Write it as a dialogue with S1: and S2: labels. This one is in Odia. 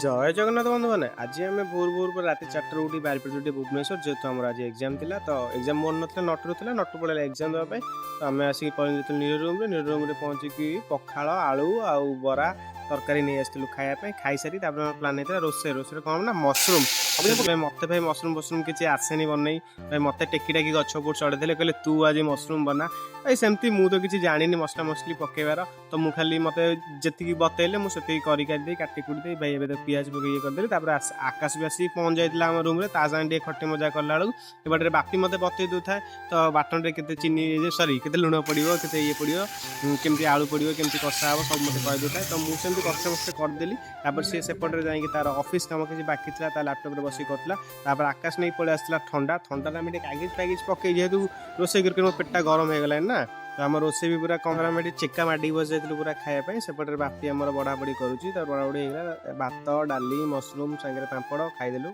S1: ଜୟ ଜଗନ୍ନାଥ ବନ୍ଧୁମାନେ ଆଜି ଆମେ ଭୋର ଭୋର ପୁରା ରାତି 4ଟାରୁ ଉଠି ବାହାରି ପଡ଼ିଛୁ ଭୁବନେଶ୍ୱର ଯେହେତୁ ଆମର ଆଜି ଏକ୍ଜାମ ଥିଲା ତ ଏକ୍ଜାମ ମୋର ନଥିଲା ନଟରୁ ଥିଲା ନଟୁ ପଳେଇଲା ଏକ୍ଜାମ ଦେବା ପାଇଁ ତ ଆମେ ଆସିକି ପହଞ୍ଚି ଯାଇଥିଲୁ ନିଜ ରୁମ୍ରେ ପହଞ୍ଚିକି ପଖାଳ ଆଳୁ ଆଉ ବରା ତରକାରୀ ନେଇ ଆସିଥିଲୁ ଖାଇବା ପାଇଁ ଖାଇସାରି ତାପରେ ଆମର ପ୍ଲାନ୍ ହେଇଥିଲା ରୋଷେଇରେ କ'ଣ ନା ମସରୁମ୍ ସେଥିପାଇଁ ମୋତେ ଭାଇ ମସରୁମ୍ କିଛି ଆସେନି ବନେଇ ଭାଇ ମୋତେ ଟେକି ଟାକି ଗଛ ଉପରୁ ଚଢ଼େଇଦେଲେ କହିଲେ ତୁ ଆଜି ମସରୁମ୍ ବନା ଭାଇ ସେମିତି ମୁଁ ତ କିଛି ଜାଣିନି ମସଲା ମସଲି ପକେଇବାର ତ ମୁଁ ଖାଲି ମୋତେ ଯେତିକି ବତେଇଲେ ମୁଁ ସେତିକି କରି ଦେଇ କାଟି କୁଟି ଦେଇ ଭାଇ ଏବେ ତ ପିଆଜ ପକେଇ ଇଏ କରିଦେଲି ତାପରେ ଆକାଶ ବି ଆସିକି ପହଞ୍ଚି ଯାଇଥିଲା ଆମ ରୁମ୍ରେ ତା ସାଙ୍ଗେ ଟିକେ ଖଟି ମଜା କଲା ବେଳକୁ ଏବାଟରେ ବାପି ମୋତେ ବତେଇ ଦେଉଥାଏ ତ ବାଟଣରେ କେତେ ଚିନି କେତେ ଲୁଣ ପଡ଼ିବ କେତେ ଇଏ ପଡ଼ିବ କେମିତି ଆଳୁ ପଡ଼ିବ କେମିତି କଷା ହେବ ସବୁ ମୋତେ କହିଦେଉଥାଏ ତ ମୁଁ ସେମିତି କଷ୍ଟ ମଷ୍ଟେ କରିଦେଲି ତାପରେ ସେ ସେପଟରେ ଯାଇକି ତାର ଅଫିସ୍ କାମ କିଛି ବାକି ଥିଲା ତା ଲ୍ୟାପଟପ୍ରେ ବସିକି କରୁଥିଲା ତାପରେ ଆକାଶ ନେଇ ପଳେଇ ଆସିଥିଲା ଥଣ୍ଡାରେ ଆମେ ଟିକେ କାଗଜ ପକେଇ ଯେହେତୁ ରୋଷେଇ କରିକି ମୋ ପେଟଟା ଗରମ ହେଇଗଲାଣି ନା ତ ଆମ ରୋଷେଇ ବି ପୁରା କମ୍ପ୍ଲିଟ୍ ଚେକା ମାଡ଼ିକି ବସିଯାଇଥିଲୁ ପୁରା ଖାଇବା ପାଇଁ ସେପଟରେ ବାପି ଆମର ବଢ଼ାବଢ଼ି କରୁଛି ତାର ବଢ଼ାବଢ଼ି ହେଇଗଲା ଭାତ ଡାଲି ମସରୁମ୍ ସାଙ୍ଗରେ ପାମ୍ପଡ଼ ଖାଇଦେଲୁ।